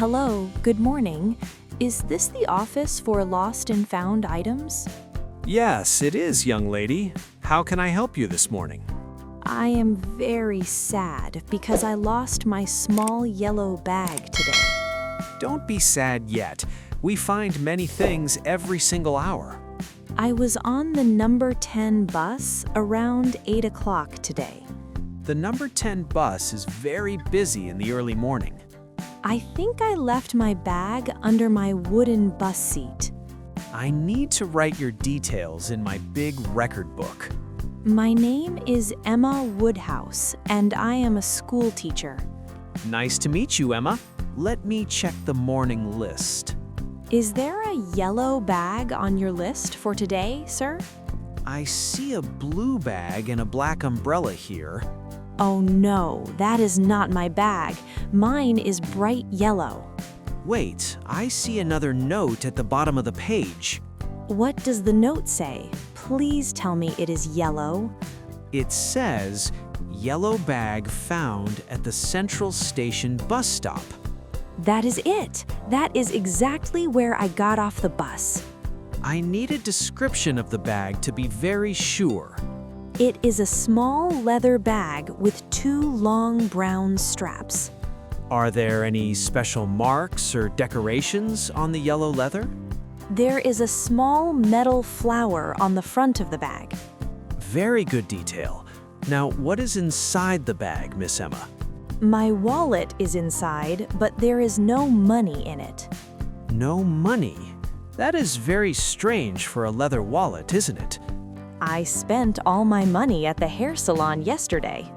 Hello, good morning. Is this the office for lost and found items? Yes, it is, young lady. How can I help you this morning? I am very sad because I lost my small yellow bag today. Don't be sad yet. We find many things every single hour. I was on the number 10 bus around 8 o'clock today. The number 10 bus is very busy in the early morning. I think I left my bag under my wooden bus seat. I need to write your details in my big record book. My name is Emma Woodhouse, and I am a school teacher. Nice to meet you, Emma. Let me check the morning list. Is there a yellow bag on your list for today, sir? I see a blue bag and a black umbrella here. Oh no, that is not my bag. Mine is bright yellow. Wait, I see another note at the bottom of the page. What does the note say? Please tell me it is yellow. It says, "Yellow bag found at the Central Station bus stop." That is it. That is exactly where I got off the bus. I need a description of the bag to be very sure. It is a small leather bag with 2 long brown straps. Are there any special marks or decorations on the yellow leather? There is a small metal flower on the front of the bag. Very good detail. Now, what is inside the bag, Miss Emma? My wallet is inside, but there is no money in it. No money? That is very strange for a leather wallet, isn't it? I spent all my money at the hair salon yesterday.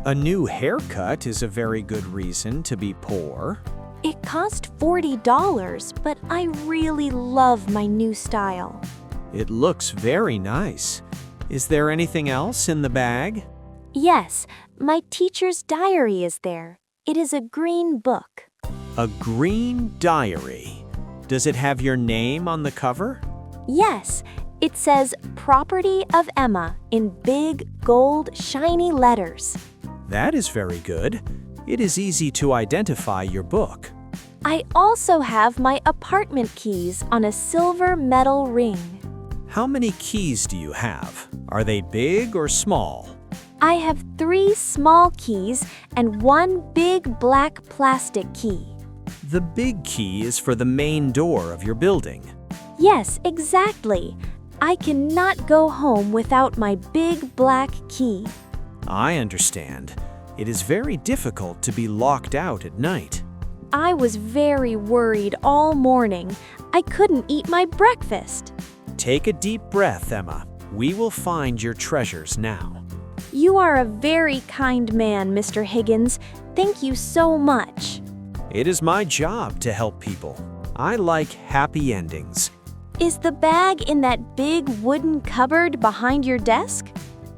A new haircut is a very good reason to be poor. It cost $40, but I really love my new style. It looks very nice. Is there anything else in the bag? Yes, my teacher's diary is there. It is a green book. A green diary. Does it have your name on the cover? Yes, it says Property of Emma in big, gold, shiny letters. That is very good. It is easy to identify your book. I also have my apartment keys on a silver metal ring. How many keys do you have? Are they big or small? I have 3 small keys and 1 big black plastic key. The big key is for the main door of your building. Yes, exactly. I cannot go home without my big black key. I understand. It is very difficult to be locked out at night. I was very worried all morning. I couldn't eat my breakfast. Take a deep breath, Emma. We will find your treasures now. You are a very kind man, Mr. Higgins. Thank you so much. It is my job to help people. I like happy endings. Is the bag in that big wooden cupboard behind your desk?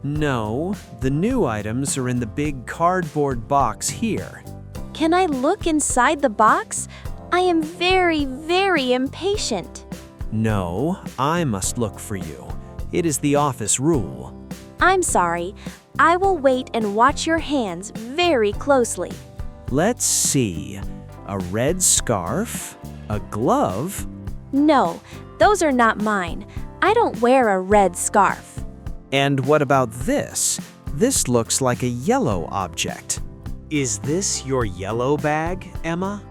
No, the new items are in the big cardboard box here. Can I look inside the box? I am very, very impatient. No, I must look for you. It is the office rule. I'm sorry. I will wait and watch your hands very closely. Let's see. A red scarf, a glove. No, those are not mine. I don't wear a red scarf. And what about this? This looks like a yellow object. Is this your yellow bag, Emma?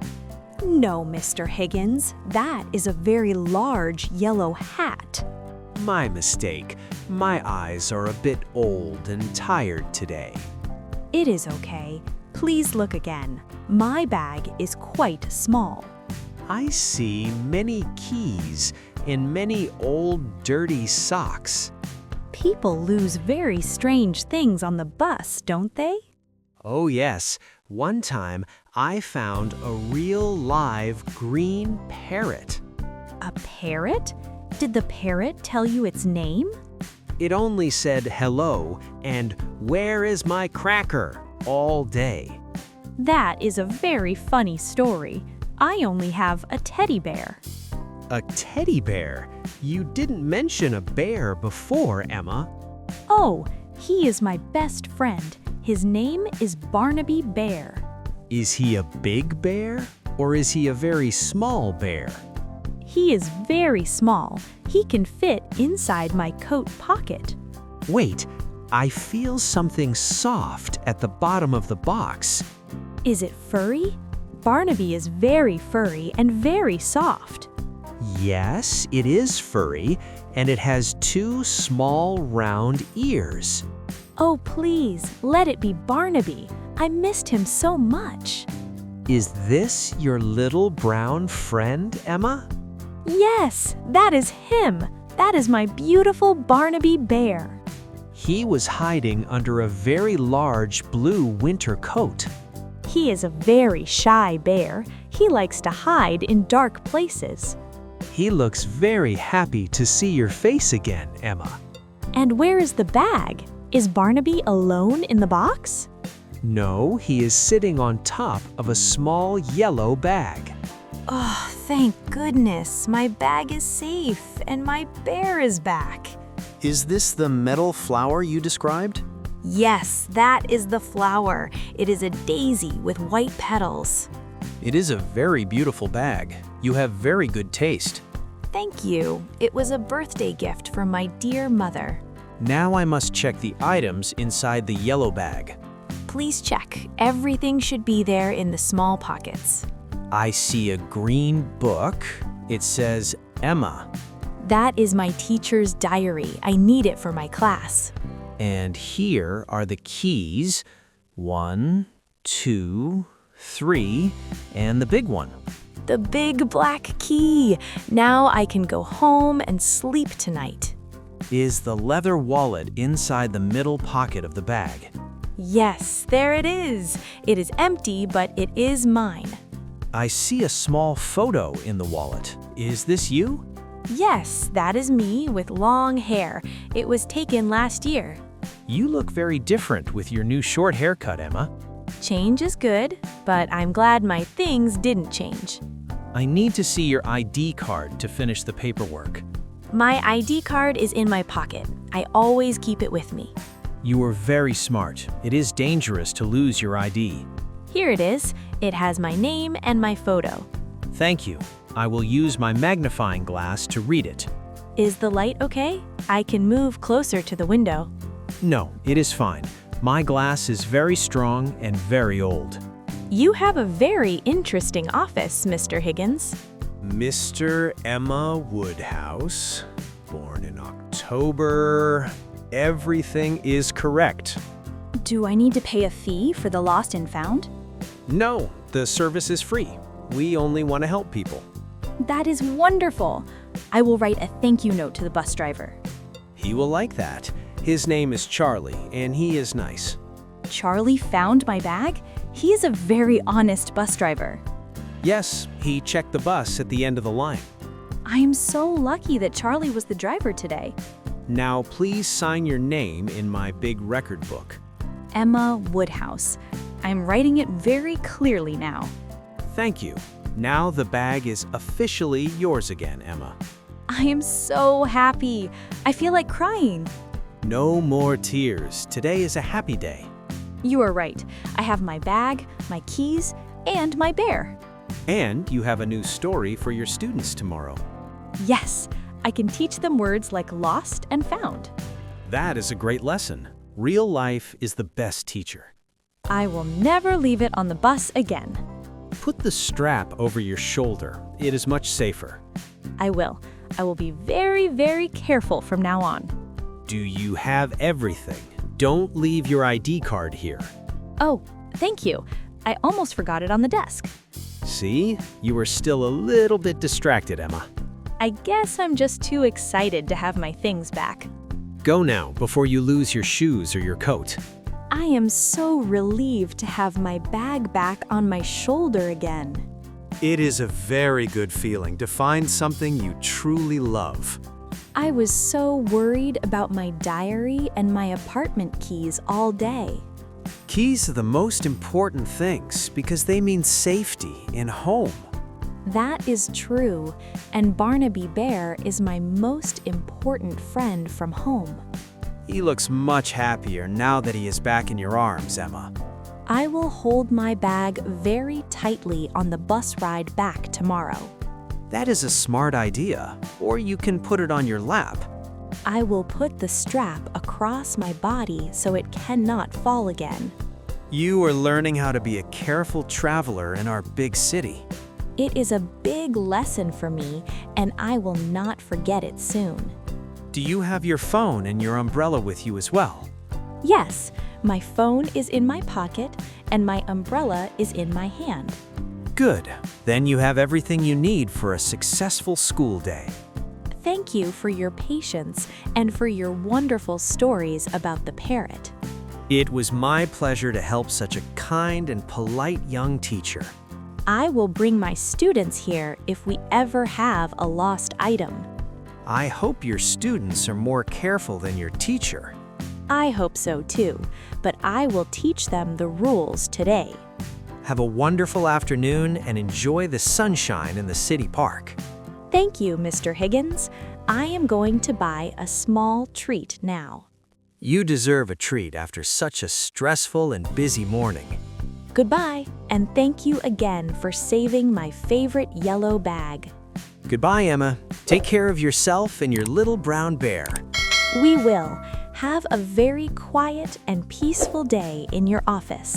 No, Mr. Higgins. That is a very large yellow hat. My mistake. My eyes are a bit old and tired today. It is okay. Please look again. My bag is quite small. I see many keys and many old dirty socks. People lose very strange things on the bus, don't they? Oh yes, one time I found a real live green parrot. A parrot? Did the parrot tell you its name? It only said hello and "Where is my cracker?" all day. That is a very funny story. I only have a teddy bear. A teddy bear? You didn't mention a bear before, Emma. Oh, he is my best friend. His name is Barnaby Bear. Is he a big bear or is he a very small bear? He is very small. He can fit inside my coat pocket. Wait, I feel something soft at the bottom of the box. Is it furry? Barnaby is very furry and very soft. Yes, it is furry, and it has 2 small round ears. Oh, please, let it be Barnaby. I missed him so much. Is this your little brown friend, Emma? Yes, that is him. That is my beautiful Barnaby bear. He was hiding under a very large blue winter coat. He is a very shy bear. He likes to hide in dark places. He looks very happy to see your face again, Emma. And where is the bag? Is Barnaby alone in the box? No, he is sitting on top of a small yellow bag. Oh, thank goodness. My bag is safe and my bear is back. Is this the metal flower you described? Yes, that is the flower. It is a daisy with white petals. It is a very beautiful bag. You have very good taste. Thank you. It was a birthday gift from my dear mother. Now I must check the items inside the yellow bag. Please check. Everything should be there in the small pockets. I see a green book. It says Emma. That is my teacher's diary. I need it for my class. And here are the keys. 1, 2, 3, and the big one. The big black key. Now I can go home and sleep tonight. Is the leather wallet inside the middle pocket of the bag? Yes, there it is. It is empty, but it is mine. I see a small photo in the wallet. Is this you? Yes, that is me with long hair. It was taken last year. You look very different with your new short haircut, Emma. Change is good, but I'm glad my things didn't change. I need to see your ID card to finish the paperwork. My ID card is in my pocket. I always keep it with me. You are very smart. It is dangerous to lose your ID. Here it is. It has my name and my photo. Thank you. I will use my magnifying glass to read it. Is the light okay? I can move closer to the window. No, it is fine. My glass is very strong and very old. You have a very interesting office, Mr. Higgins. Mr. Emma Woodhouse, born in October. Everything is correct. Do I need to pay a fee for the lost and found? No, the service is free. We only want to help people. That is wonderful. I will write a thank you note to the bus driver. He will like that. His name is Charlie, and he is nice. Charlie found my bag? He is a very honest bus driver. Yes, he checked the bus at the end of the line. I am so lucky that Charlie was the driver today. Now please sign your name in my big record book. Emma Woodhouse. I'm writing it very clearly now. Thank you. Now the bag is officially yours again, Emma. I am so happy. I feel like crying. No more tears. Today is a happy day. You are right. I have my bag, my keys, and my bear. And you have a new story for your students tomorrow. Yes, I can teach them words like lost and found. That is a great lesson. Real life is the best teacher. I will never leave it on the bus again. Put the strap over your shoulder. It is much safer. I will. I will be very, very careful from now on. Do you have everything? Don't leave your ID card here. Oh, thank you. I almost forgot it on the desk. See? You were still a little bit distracted, Emma. I guess I'm just too excited to have my things back. Go now before you lose your shoes or your coat. I am so relieved to have my bag back on my shoulder again. It is a very good feeling to find something you truly love. I was so worried about my diary and my apartment keys all day. Keys are the most important things because they mean safety in home. That is true, and Barnaby Bear is my most important friend from home. He looks much happier now that he is back in your arms, Emma. I will hold my bag very tightly on the bus ride back tomorrow. That is a smart idea, or you can put it on your lap. I will put the strap across my body so it cannot fall again. You are learning how to be a careful traveler in our big city. It is a big lesson for me, and I will not forget it soon. Do you have your phone and your umbrella with you as well? Yes, my phone is in my pocket, and my umbrella is in my hand. Good. Then you have everything you need for a successful school day. Thank you for your patience and for your wonderful stories about the parrot. It was my pleasure to help such a kind and polite young teacher. I will bring my students here if we ever have a lost item. I hope your students are more careful than your teacher. I hope so too, but I will teach them the rules today. Have a wonderful afternoon and enjoy the sunshine in the city park. Thank you, Mr. Higgins. I am going to buy a small treat now. You deserve a treat after such a stressful and busy morning. Goodbye, and thank you again for saving my favorite yellow bag. Goodbye, Emma. Take care of yourself and your little brown bear. We will. Have a very quiet and peaceful day in your office.